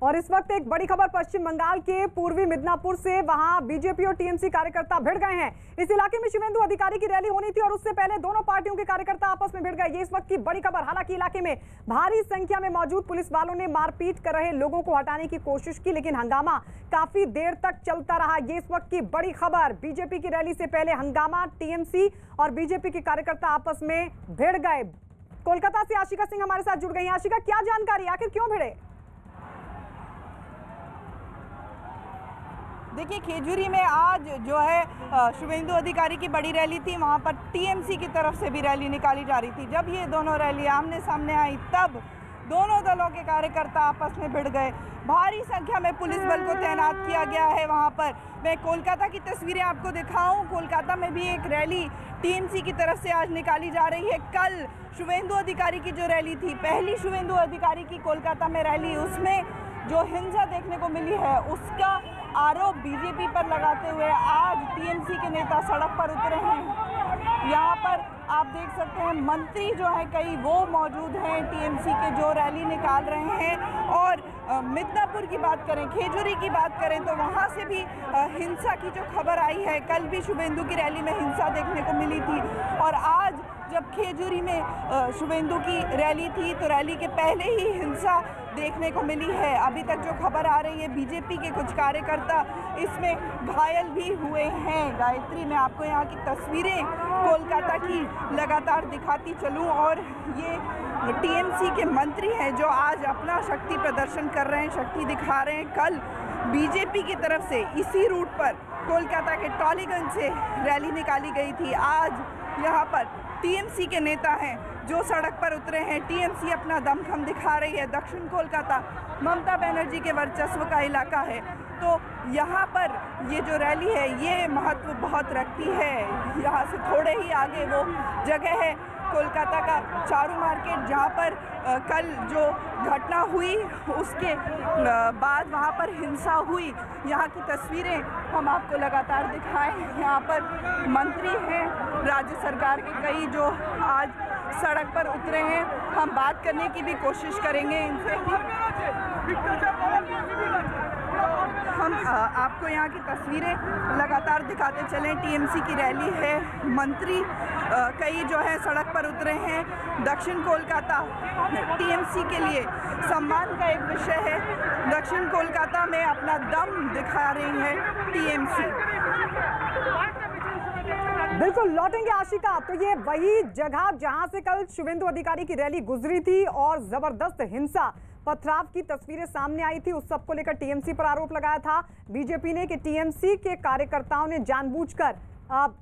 और इस वक्त एक बड़ी खबर पश्चिम बंगाल के पूर्वी मिदनापुर से, वहां बीजेपी और टीएमसी कार्यकर्ता भिड़ गए हैं। इस इलाके में शुवेंदु अधिकारी की रैली होनी थी और उससे पहले दोनों पार्टियों के कार्यकर्ता आपस में भिड़ गए। ये इस वक्त की बड़ी खबर। हालांकि इलाके में भारी संख्या में मौजूद पुलिस वालों ने मारपीट कर रहे लोगों को हटाने की कोशिश की, लेकिन हंगामा काफी देर तक चलता रहा। ये इस वक्त की बड़ी खबर। बीजेपी की रैली से पहले हंगामा, टीएमसी और बीजेपी के कार्यकर्ता आपस में भिड़ गए। कोलकाता से आशिका सिंह हमारे साथ जुड़ गई हैं। आशिका, क्या जानकारी, आखिर क्यों भिड़े? देखिए, खेजूरी में आज जो है शुवेंदु अधिकारी की बड़ी रैली थी। वहां पर टीएमसी की तरफ से भी रैली निकाली जा रही थी। जब ये दोनों रैली आमने सामने आई तब दोनों दलों के कार्यकर्ता आपस में भिड़ गए। भारी संख्या में पुलिस बल को तैनात किया गया है वहां पर। मैं कोलकाता की तस्वीरें आपको दिखाऊं। कोलकाता में भी एक रैली टीएमसी की तरफ से आज निकाली जा रही है। कल शुवेंदु अधिकारी की जो रैली थी, पहली शुवेंदु अधिकारी की कोलकाता में रैली, उसमें जो हिंसा देखने को मिली है उसका आरोप बीजेपी पर लगाते हुए आज टीएमसी के नेता सड़क पर उतरे हैं। यहाँ पर आप देख सकते हैं मंत्री जो है कई वो मौजूद हैं टीएमसी के, जो रैली निकाल रहे हैं। और मिदनापुर की बात करें, खेजूरी की बात करें तो वहाँ से भी हिंसा की जो खबर आई है। कल भी शुवेंदु की रैली में हिंसा देखने को मिली थी और आज जब खेजूरी में शुवेंदु की रैली थी तो रैली के पहले ही हिंसा देखने को मिली है। अभी तक जो खबर आ रही है, बीजेपी के कुछ कार्यकर्ता इसमें घायल भी हुए हैं। गायत्री, मैं आपको यहाँ की तस्वीरें कोलकाता की लगातार दिखाती चलूँ। और ये टीएमसी के मंत्री हैं जो आज अपना शक्ति प्रदर्शन कर रहे हैं, शक्ति दिखा रहे हैं। कल बीजेपी की तरफ से इसी रूट पर कोलकाता के टॉलीगंज से रैली निकाली गई थी। आज यहाँ पर टीएमसी के नेता हैं जो सड़क पर उतरे हैं। टीएमसी अपना दमखम दिखा रही है। दक्षिण कोलकाता ममता बनर्जी के वर्चस्व का इलाका है, तो यहाँ पर ये जो रैली है ये महत्व बहुत रखती है। यहाँ से थोड़े ही आगे वो जगह है कोलकाता का चारू मार्केट, जहाँ पर कल जो घटना हुई उसके बाद वहाँ पर हिंसा हुई। यहाँ की तस्वीरें हम आपको लगातार दिखाएं। यहाँ पर मंत्री हैं राज्य सरकार के कई जो आज सड़क पर उतरे हैं। हम बात करने की भी कोशिश करेंगे इनसे। हम आपको यहाँ की तस्वीरें लगातार दिखाते चलें। टीएमसी की रैली है, मंत्री कई जो है सड़क पर उतरे हैं। दक्षिण कोलकाता टीएमसी के लिए सम्मान का एक विषय है। दक्षिण कोलकाता में अपना दम दिखा रही है टीएमसी। बिल्कुल लौटेंगे आशिका। तो ये वही जगह जहां से कल शुवेंदु अधिकारी की रैली गुजरी थी और जबरदस्त हिंसा, पथराव की तस्वीरें सामने आई थी। उस सबको लेकर टीएमसी पर आरोप लगाया था बीजेपी ने कि टीएमसी के कार्यकर्ताओं ने जानबूझकर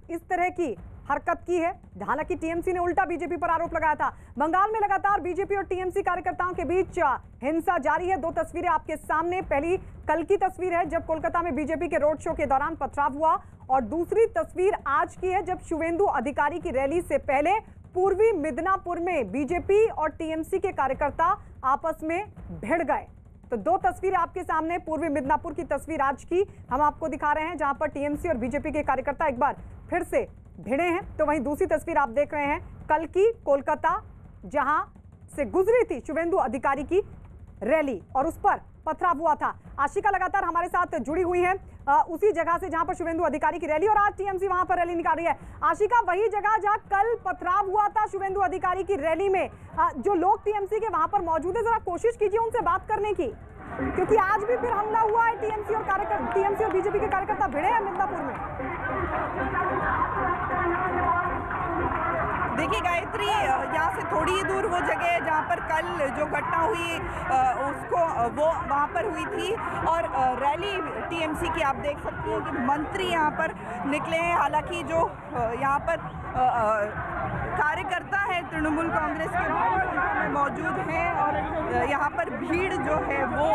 इस तरह की हरकत की है। हालांकि टीएमसी ने उल्टा बीजेपी पर आरोप लगाया था। बंगाल में लगातार बीजेपी और टीएमसी कार्यकर्ताओं के बीच हिंसा जारी है। दो तस्वीरें आपके सामने। पहली कल की तस्वीर है जब कोलकाता में बीजेपी के रोड शो के दौरान पथराव हुआ, और दूसरी तस्वीर आज की है जब शुवेंदु अधिकारी की रैली से पहले पूर्वी मिदनापुर में बीजेपी और टीएमसी के कार्यकर्ता आपस में भिड़ गए। तो दो तस्वीरें आपके सामने। पूर्वी मिदनापुर की तस्वीर आज की हम आपको दिखा रहे हैं, जहां पर टीएमसी और बीजेपी के कार्यकर्ता एक बार फिर से भिड़े हैं। तो वहीं दूसरी तस्वीर आप देख रहे हैं कल की कोलकाता, जहां से गुजरी थी शुवेंदु अधिकारी की रैली और उस पर पथराव हुआ था। आशिका लगातार हमारे साथ जुड़ी हुई हैं उसी जगह से जहां पर शुवेंदु अधिकारी की रैली और आज टीएमसी वहां पर रैली निकाल रही है। आशिका, वही जगह जहां कल पथराव हुआ था शुवेंदु अधिकारी की रैली में, जो लोग टीएमसी के वहां पर मौजूद है, जरा कोशिश कीजिए उनसे बात करने की, क्योंकि आज भी फिर हमला हुआ है। टीएमसी और बीजेपी के कार्यकर्ता भिड़े हैं मिदनापुर में। देखिए गायत्री, यहाँ से थोड़ी ही दूर वो जगह है जहाँ पर कल जो घटना हुई वो वहाँ पर हुई थी। और रैली टीएमसी की आप देख सकती हैं कि मंत्री यहाँ पर निकले हैं। हालांकि जो यहाँ पर कार्यकर्ता हैं तृणमूल कांग्रेस के मौजूद हैं और यहाँ पर भीड़ जो है वो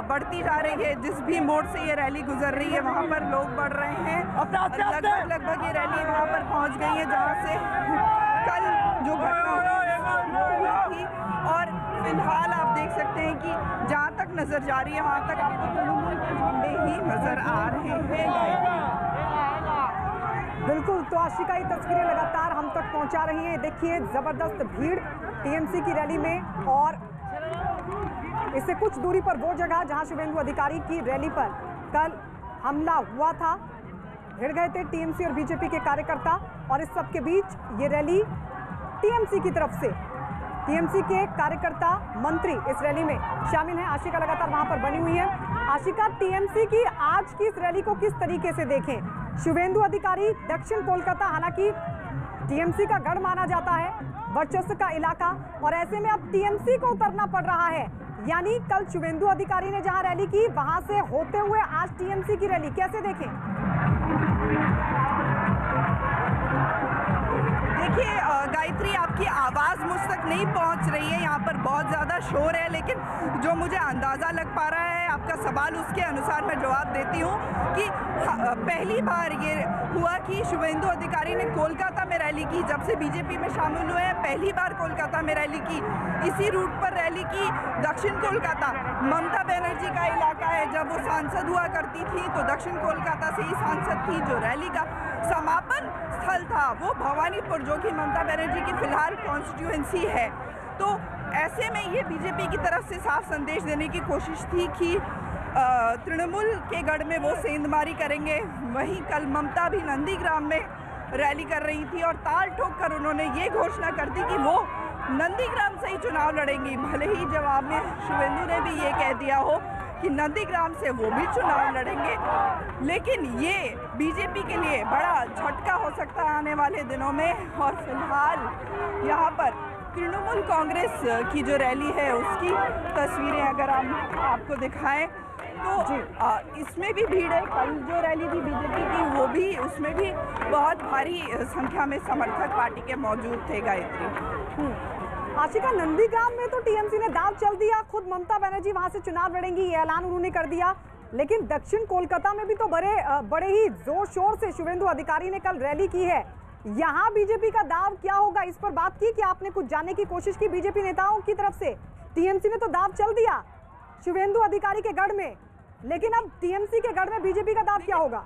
बढ़ती जा रही है। जिस भी मोड़ से ये रैली गुजर रही है वहाँ पर लोग बढ़ रहे हैं। लगभग ये रैली वहाँ पर पहुँच गई है जहाँ से कल जो घटना हुई थी। और फिलहाल आप देख सकते हैं कि जहाँ तक नजर जा रही है वहाँ तक आपको तृणमूल के झंडे ही नजर आ रहे हैं। बिल्कुल, तो आशिका ये तस्वीरें लगातार हम तक पहुंचा रही हैं। देखिए जबरदस्त भीड़ टीएमसी की रैली में, और इससे कुछ दूरी पर वो जगह जहां शुभेंदु अधिकारी की रैली पर कल हमला हुआ था, भिड़ गए थे टीएमसी और बीजेपी के कार्यकर्ता। और इस सब के बीच ये रैली टीएमसी की तरफ से, टीएमसी के कार्यकर्ता मंत्री इस रैली में शामिल हैं। आशिका लगातार वहां पर बनी हुई है। आशिका, टीएमसी की आज की इस रैली को किस तरीके से देखें? शुभेंदु अधिकारी दक्षिण कोलकाता, हालांकि टीएमसी का गढ़ माना जाता है, वर्चस्व का इलाका, और ऐसे में अब टीएमसी को उतरना पड़ रहा है। यानी कल शुभेंदु अधिकारी ने जहां रैली की वहां से होते हुए आज टीएमसी की रैली कैसे देखें? देखिए गायत्री, आपकी आवाज़ मुझ तक नहीं पहुंच रही है, यहाँ पर बहुत ज़्यादा शोर है, लेकिन जो मुझे अंदाज़ा लग पा रहा है आपका सवाल, उसके अनुसार मैं जवाब देती हूँ कि पहली बार ये हुआ कि शुभेंदु अधिकारी ने कोलकाता में रैली की। जब से बीजेपी में शामिल हुए हैं पहली बार कोलकाता में रैली की, इसी रूट पर रैली की। दक्षिण कोलकाता ममता बनर्जी का इलाका है, जब वो सांसद हुआ करती थी तो दक्षिण कोलकाता से ही सांसद थी। जो रैली का समापन स्थल था वो भवानीपुर, जो कि ममता बनर्जी की फिलहाल कॉन्स्टिट्यूएंसी है। तो ऐसे में ये बीजेपी की तरफ से साफ संदेश देने की कोशिश थी कि तृणमूल के गढ़ में वो सेंधमारी करेंगे। वहीं कल ममता भी नंदीग्राम में रैली कर रही थी और ताल ठोक कर उन्होंने ये घोषणा कर दी कि वो नंदीग्राम से ही चुनाव लड़ेंगी। भले ही जवाब में शुभेंदु ने भी ये कह दिया हो कि नंदीग्राम से वो भी चुनाव लड़ेंगे, लेकिन ये बीजेपी के लिए बड़ा झटका हो सकता है आने वाले दिनों में। और फिलहाल यहाँ पर तृणमूल कांग्रेस की जो रैली है उसकी तस्वीरें अगर हम आपको दिखाएं तो इसमें भी भीड़ है। कल जो रैली थी बीजेपी की वो भी, उसमें भी बहुत भारी संख्या में समर्थक पार्टी के मौजूद थे। गायत्री, आशिका, नंदीग्राम में तो टीएमसी ने दांव चल दिया, खुद ममता बनर्जी वहां से चुनाव लड़ेंगी ये ऐलान उन्होंने कर दिया। लेकिन दक्षिण कोलकाता में भी तो बड़े ही जोर शोर से शुभेंदु अधिकारी ने कल रैली की है। यहाँ बीजेपी का दाव क्या होगा, इस पर बात की कि आपने कुछ जानने की कोशिश की बीजेपी नेताओं की तरफ से? टीएमसी ने तो दाव चल दिया शुभेंदु अधिकारी के गढ़ में, लेकिन अब टीएमसी के गढ़ में बीजेपी का दाव क्या होगा?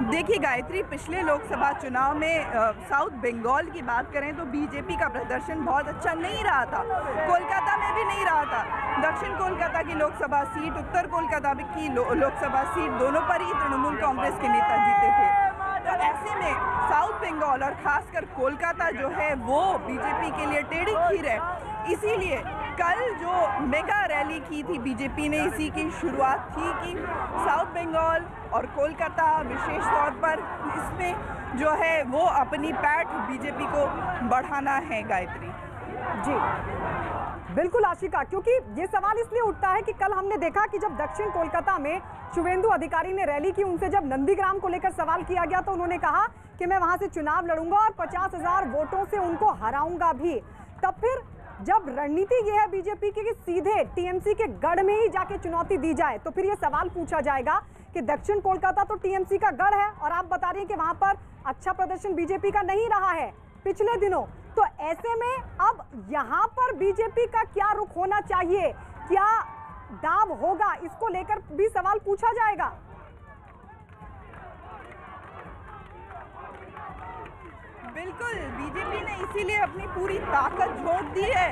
देखिए गायत्री, पिछले लोकसभा चुनाव में साउथ बंगाल की बात करें तो बीजेपी का प्रदर्शन बहुत अच्छा नहीं रहा था। कोलकाता में भी नहीं रहा था। दक्षिण कोलकाता की लोकसभा सीट, उत्तर कोलकाता की लोकसभा सीट, दोनों पर ही तृणमूल कांग्रेस के नेता जीते थे। तो ऐसे में साउथ बंगाल और खासकर कोलकाता जो है वो बीजेपी के लिए टेढ़ी खीर है। इसीलिए कल जो मेगा रैली की थी बीजेपी ने, इसी की शुरुआत थी कि साउथ बंगाल और कोलकाता विशेष तौर पर इसमें जो है वो अपनी पैठ बीजेपी को बढ़ाना है। गायत्री जी बिल्कुल आशिका, क्योंकि ये सवाल इसलिए उठता है कि कल हमने देखा कि जब दक्षिण कोलकाता में शुभेंदु अधिकारी ने रैली की, उनसे जब नंदीग्राम को लेकर सवाल किया गया तो उन्होंने कहा कि मैं वहां से चुनाव लड़ूंगा और 50,000 वोटों से उनको हराऊंगा भी। तब फिर जब रणनीति ये है बीजेपी की कि सीधे टीएमसी के गढ़ में ही जाके चुनौती दी जाए, तो फिर ये सवाल पूछा जाएगा कि दक्षिण कोलकाता तो टीएमसी का गढ़ है और आप बता रही हैं कि वहां पर अच्छा प्रदर्शन बीजेपी का नहीं रहा है पिछले दिनों। तो ऐसे में अब यहाँ पर बीजेपी का क्या रुख होना चाहिए, क्या दाव होगा, इसको लेकर भी सवाल पूछा जाएगा। बिल्कुल, बीजेपी ने इसीलिए अपनी पूरी ताकत झोंक दी है।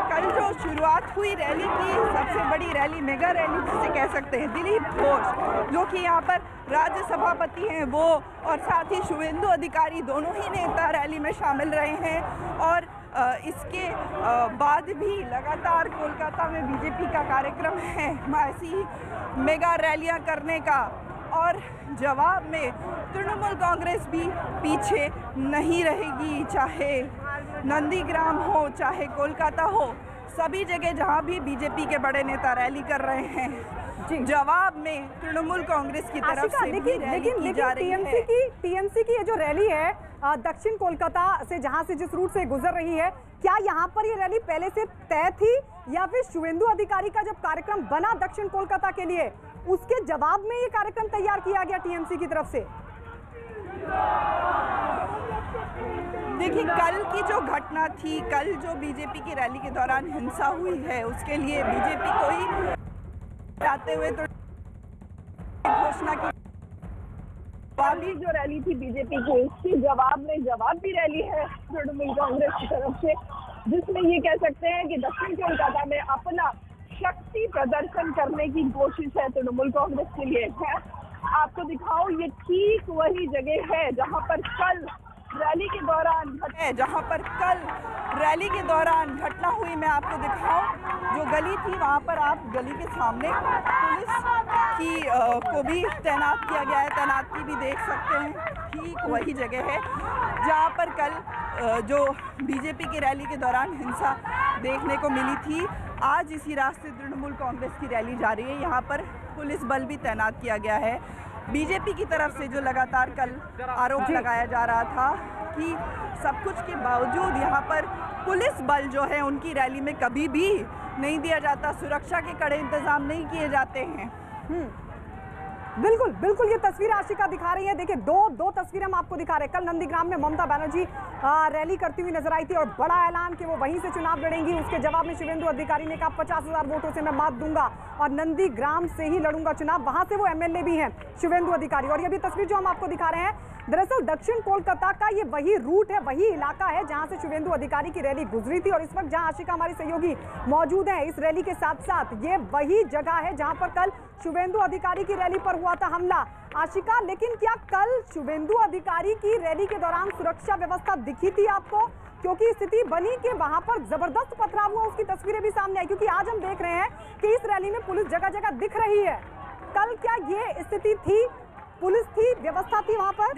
कल जो शुरुआत हुई रैली की, सबसे बड़ी रैली, मेगा रैली जिसे कह सकते हैं, दिलीप घोष जो कि यहाँ पर राज्य सभापति हैं वो, और साथ ही शुभेंदु अधिकारी, दोनों ही नेता रैली में शामिल रहे हैं। और इसके बाद भी लगातार कोलकाता में बीजेपी का कार्यक्रम है ऐसी मेगा रैलियाँ करने का। और जवाब में तृणमूल कांग्रेस भी पीछे नहीं रहेगी, चाहे नंदीग्राम हो चाहे कोलकाता हो, सभी जगह जहां भी बीजेपी के बड़े नेता रैली कर रहे हैं, जवाब में तृणमूल कांग्रेस की तरफ से भी रैली की जा रही है। टीएमसी की ये जो रैली है दक्षिण कोलकाता से, जहां से जिस रूट से गुजर रही है, क्या यहाँ पर ये रैली पहले से तय थी या फिर शुभेंदु अधिकारी का जब कार्यक्रम बना दक्षिण कोलकाता के लिए उसके जवाब में ये कार्यक्रम तैयार किया गया टीएमसी की तरफ से? देखिए, कल की जो घटना थी, कल जो बीजेपी की रैली के दौरान हिंसा हुई है, उसके लिए बीजेपी को ही जाते हुए तो घोषणा की। वाली जो रैली थी बीजेपी की, उसके जवाब में जवाबी रैली है तृणमूल कांग्रेस की तरफ से। जिसमें ये कह सकते हैं कि दक्षिण कोलकाता में अपना शक्ति प्रदर्शन करने की कोशिश है तृणमूल कांग्रेस के लिए है। आपको दिखाओ, ये ठीक वही जगह है जहां पर कल रैली के दौरान घटना हुई। मैं आपको दिखाऊं, जो गली थी वहां पर आप गली के सामने पुलिस की को भी तैनात किया गया है, तैनाती भी देख सकते हैं। ठीक वही जगह है जहां पर कल जो बीजेपी की रैली के दौरान हिंसा देखने को मिली थी। आज इसी रास्ते तृणमूल कांग्रेस की रैली जा रही है। यहाँ पर पुलिस बल भी तैनात किया गया है। बीजेपी की तरफ से जो लगातार कल आरोप लगाया जा रहा था कि सब कुछ के बावजूद यहाँ पर पुलिस बल जो है उनकी रैली में कभी भी नहीं दिया जाता, सुरक्षा के कड़े इंतजाम नहीं किए जाते हैं। बिल्कुल बिल्कुल, ये तस्वीर आशिका दिखा रही है। देखिए, दो तस्वीरें हम आपको दिखा रहे हैं। कल नंदीग्राम में ममता बनर्जी रैली करती हुई नजर आई थी और बड़ा ऐलान कि वो वहीं से चुनाव लड़ेंगी। उसके जवाब में शुवेंदु अधिकारी ने कहा 50,000 वोटों से मैं मात दूंगा और नंदीग्राम से ही लड़ूंगा चुनाव। वहां से वो एमएलए भी हैं शुवेंदु अधिकारी। और ये भी तस्वीर जो हम आपको दिखा रहे हैं, दरअसल दक्षिण कोलकाता का ये वही रूट है, वही इलाका है जहां से शुवेंदु अधिकारी की रैली गुजरी थी। और इस वक्त जहां आशिका हमारी सहयोगी मौजूद है इस रैली के साथ साथ, ये वही जगह है जहां पर कल शुवेंदु अधिकारी की रैली पर हुआ था हमला। आशिका, लेकिन क्या कल शुवेंदु अधिकारी की रैली के दौरान सुरक्षा व्यवस्था दिखी थी आपको? क्योंकि स्थिति बनी कि वहां पर जबरदस्त पथराव हुआ, उसकी तस्वीरें भी सामने आई। क्योंकि आज हम देख रहे हैं कि इस रैली में पुलिस जगह जगह दिख रही है। कल क्या ये स्थिति थी, पुलिस थी, व्यवस्था थी वहां पर?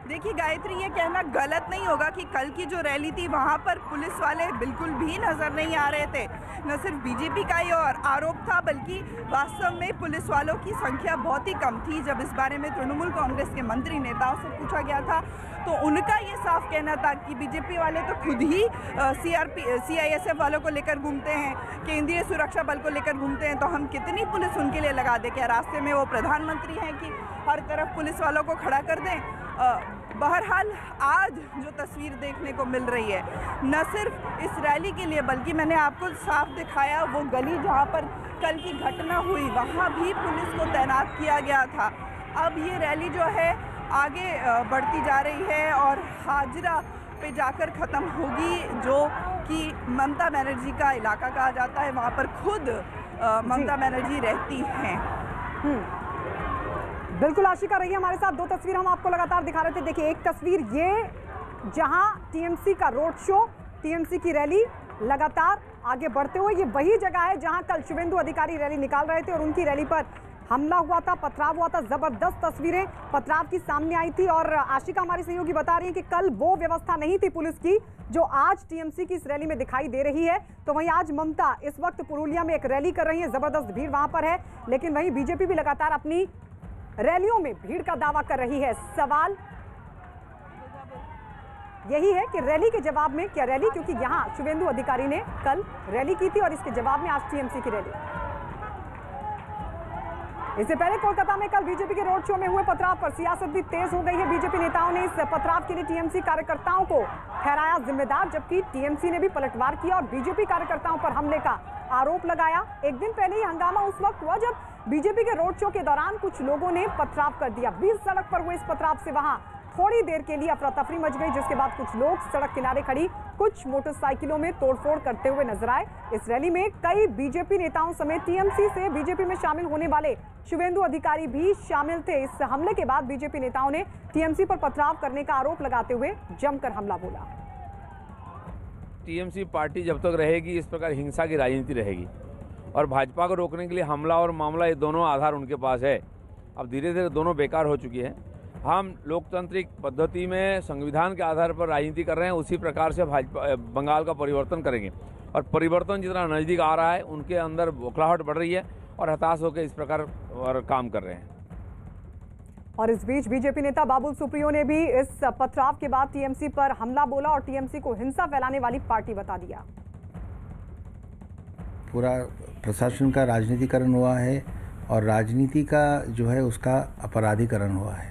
देखिए गायत्री, ये कहना गलत नहीं होगा कि कल की जो रैली थी वहाँ पर पुलिस वाले बिल्कुल भी नज़र नहीं आ रहे थे। न सिर्फ बीजेपी का ही और आरोप था, बल्कि वास्तव में पुलिस वालों की संख्या बहुत ही कम थी। जब इस बारे में तृणमूल कांग्रेस के मंत्री नेताओं से पूछा गया था तो उनका ये साफ कहना था कि बीजेपी वाले तो खुद ही CISF वालों को लेकर घूमते हैं, केंद्रीय सुरक्षा बल को लेकर घूमते हैं, तो हम कितनी पुलिस उनके लिए लगा दें? क्या रास्ते में वो प्रधानमंत्री हैं कि हर तरफ पुलिस वालों को खड़ा कर दें? बहरहाल आज जो तस्वीर देखने को मिल रही है, न सिर्फ इस रैली के लिए बल्कि मैंने आपको साफ दिखाया वो गली जहां पर कल की घटना हुई, वहां भी पुलिस को तैनात किया गया था। अब ये रैली जो है आगे बढ़ती जा रही है और हाजरा पे जाकर ख़त्म होगी, जो कि ममता बनर्जी का इलाका कहा जाता है। वहाँ पर खुद ममता बनर्जी रहती हैं। बिल्कुल आशिका, रही हमारे साथ। दो तस्वीर हम आपको लगातार दिखा रहे थे। देखिए, एक तस्वीर ये जहां टीएमसी का रोड शो, टीएमसी की रैली लगातार आगे बढ़ते हुए, ये वही जगह है जहां कल शुवेंदु अधिकारी रैली निकाल रहे थे और उनकी रैली पर हमला हुआ था, पथराव हुआ था। जबरदस्त तस्वीरें पथराव की सामने आई थी और आशिका हमारी सहयोगी बता रही है कि कल वो व्यवस्था नहीं थी पुलिस की जो आज टीएमसी की इस रैली में दिखाई दे रही है। तो वहीं आज ममता इस वक्त पुरुलिया में एक रैली कर रही है, जबरदस्त भीड़ वहां पर है, लेकिन वहीं बीजेपी भी लगातार अपनी रैलियों में भीड़ का दावा कर रही है। सवाल यही है कि रैली के जवाब में क्या रैली, क्योंकि यहां शुवेंदु अधिकारी ने कल रैली की थी और इसके जवाब में आज टीएमसी की रैली। इससे पहले कोलकाता में कल बीजेपी के रोड शो में हुए पथराव पर सियासत भी तेज हो गई है। बीजेपी नेताओं ने इस पथराव के लिए टीएमसी कार्यकर्ताओं को ठहराया जिम्मेदार, जबकि टीएमसी ने भी पलटवार किया और बीजेपी कार्यकर्ताओं पर हमले का आरोप लगाया। एक दिन पहले ही हंगामा उस वक्त हुआ जब बीजेपी के रोड शो के दौरान कुछ लोगों ने पथराव कर दिया। 20 सड़क पर हुए इस पथराव से वहां थोड़ी देर के लिए अफरा तफरी मच गई, जिसके बाद कुछ लोग सड़क किनारे खड़ी कुछ मोटरसाइकिलों में तोड़फोड़ करते हुए नजर आए। इस रैली में कई बीजेपी नेताओं समेत टीएमसी से बीजेपी में शामिल होने वाले शुवेंदु अधिकारी भी शामिल थे। इस हमले के बाद बीजेपी नेताओं ने टीएमसी पर पथराव करने का आरोप लगाते हुए जमकर हमला बोला। टीएमसी पार्टी जब तक रहेगी इस प्रकार हिंसा की राजनीति रहेगी और भाजपा को रोकने के लिए हमला और मामला, ये दोनों आधार उनके पास है। अब धीरे धीरे दोनों बेकार हो चुकी है। हम लोकतांत्रिक पद्धति में संविधान के आधार पर राजनीति कर रहे हैं, उसी प्रकार से भाजपा बंगाल का परिवर्तन करेंगे और परिवर्तन जितना नज़दीक आ रहा है उनके अंदर बौखलाहट बढ़ रही है और हताश होकर इस प्रकार और काम कर रहे हैं। और इस बीच बीजेपी नेता बाबुल सुप्रियो ने भी इस पथराव के बाद टीएमसी पर हमला बोला और टीएमसी को हिंसा फैलाने वाली पार्टी बता दिया। पूरा प्रशासन का राजनीतिकरण हुआ है और राजनीति का जो है उसका अपराधीकरण हुआ है।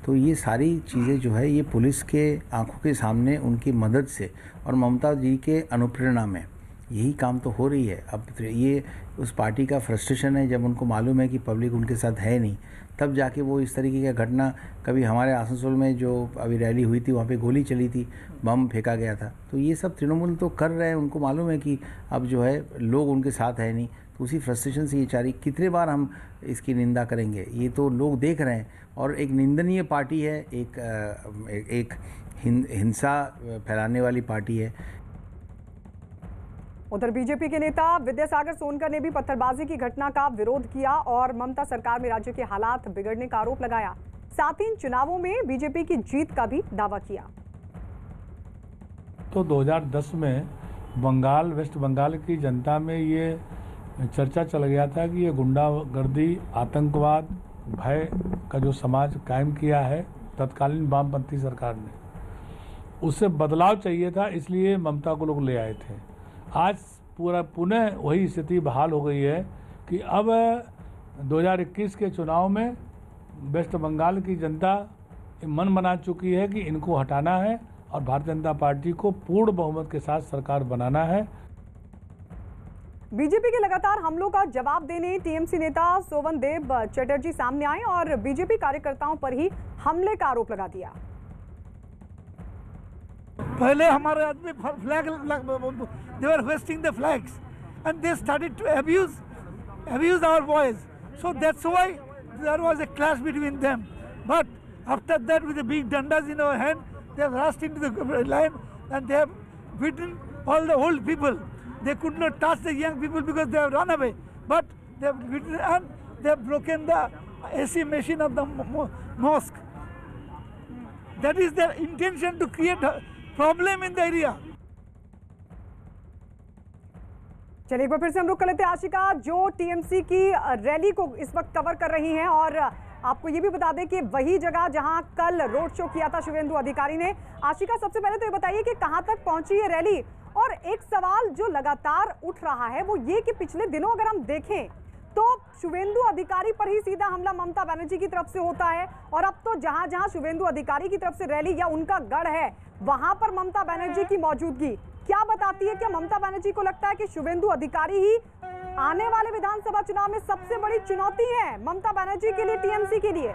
तो ये सारी चीज़ें जो है ये पुलिस के आंखों के सामने उनकी मदद से और ममता जी के अनुप्रेरणा में यही काम तो हो रही है। अब ये उस पार्टी का फ्रस्ट्रेशन है, जब उनको मालूम है कि पब्लिक उनके साथ है नहीं, तब जाके वो इस तरीके का घटना, कभी हमारे आसनसोल में जो अभी रैली हुई थी वहाँ पे गोली चली थी, बम फेंका गया था, तो ये सब तृणमूल तो कर रहे हैं। उनको मालूम है कि अब जो है लोग उनके साथ है नहीं, तो उसी फ्रस्ट्रेशन से ये चारी, कितने बार हम इसकी निंदा करेंगे, ये तो लोग देख रहे हैं। और एक निंदनीय पार्टी है, एक हिंसा फैलाने वाली पार्टी है। उधर बीजेपी के नेता विद्यासागर सोनकर ने भी पत्थरबाजी की घटना का विरोध किया और ममता सरकार में राज्य के हालात बिगड़ने का आरोप लगाया। साथ ही इन चुनावों में बीजेपी की जीत का भी दावा किया। तो 2010 में वेस्ट बंगाल की जनता में ये चर्चा चल गया था कि ये गुंडागर्दी, आतंकवाद, भय का जो समाज कायम किया है तत्कालीन वामपंथी सरकार ने, उससे बदलाव चाहिए था, इसलिए ममता को लोग ले आए थे। आज पुनः वही स्थिति बहाल हो गई है कि अब 2021 के चुनाव में वेस्ट बंगाल की जनता मन बना चुकी है कि इनको हटाना है और भारतीय जनता पार्टी को पूर्ण बहुमत के साथ सरकार बनाना है। बीजेपी के लगातार हमलों का जवाब देने टीएमसी नेता सोवनदेव चटर्जी सामने आए और बीजेपी कार्यकर्ताओं पर ही हमले का आरोप लगा दिया। पहले हमारे आदमी flag, they were hoisting the flags and they started to abuse our voice, so that's why there was a clash between them. But after that, with the big dandas in our hand, they have rushed into the line and they have beaten all the old people. They could not touch the young people because they have run away, but they have beaten and they have broken the AC machine of the mosque. That is their intention, to create a problem in the area. चलिए एक बार फिर से हम रुक कर लेते हैं आशिका, जो टीएमसी की रैली को इस वक्त कवर कर रही हैं। और आपको ये भी बता दें कि वही जगह जहां कल रोड शो किया था शुभेंदु अधिकारी ने। आशिका, सबसे पहले तो ये बताइए कि कहां तक पहुंची ये रैली। और एक सवाल जो लगातार उठ रहा है वो ये कि पिछले दिनों अगर हम देखें तो शुभेंदु अधिकारी पर ही सीधा हमला ममता बनर्जी की तरफ से होता है, और अब तो जहां जहां शुभेंदु अधिकारी की तरफ से रैली या उनका गढ़ है वहां पर ममता बनर्जी की मौजूदगी क्या बताती है? क्या ममता बनर्जी को लगता है कि शुभेंदु अधिकारी ही आने वाले विधानसभा चुनाव में सबसे बड़ी चुनौती है ममता बनर्जी के लिए, टीएमसी के लिए?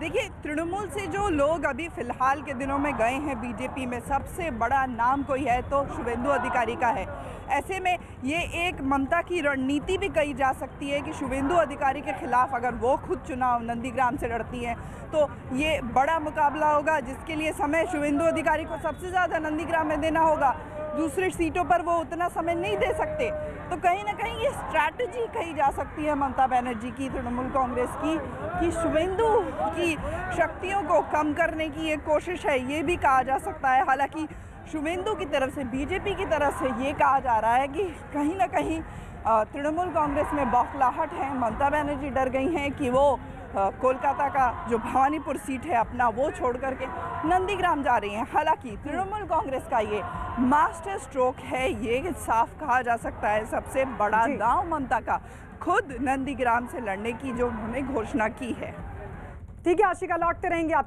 देखिए, तृणमूल से जो लोग अभी फिलहाल के दिनों में गए हैं बीजेपी में, सबसे बड़ा नाम कोई है तो शुभेंदु अधिकारी का है। ऐसे में ये एक ममता की रणनीति भी कही जा सकती है कि शुभेंदु अधिकारी के खिलाफ अगर वो खुद चुनाव नंदीग्राम से लड़ती हैं तो ये बड़ा मुकाबला होगा, जिसके लिए समय शुभेंदु अधिकारी को सबसे ज़्यादा नंदीग्राम में देना होगा। दूसरी सीटों पर वो उतना समय नहीं दे सकते, तो कहीं ना कहीं ये स्ट्रैटेजी कही जा सकती है ममता बनर्जी की, तृणमूल कांग्रेस की, कि शुभेंदु की शक्तियों को कम करने की ये कोशिश है, ये भी कहा जा सकता है। हालांकि शुभेंदु की तरफ से, बीजेपी की तरफ से ये कहा जा रहा है कि कहीं ना कहीं तृणमूल कांग्रेस में बौखलाहट है। ममता बनर्जी डर गई हैं कि वो कोलकाता का जो भवानीपुर सीट है अपना, वो छोड़ करके नंदीग्राम जा रही हैं। हालांकि तृणमूल कांग्रेस का ये मास्टर स्ट्रोक है, ये साफ कहा जा सकता है सबसे बड़ा दांव ममता का खुद नंदीग्राम से लड़ने की जो उन्होंने घोषणा की है। ठीक है आशिका, लौटते रहेंगे आपके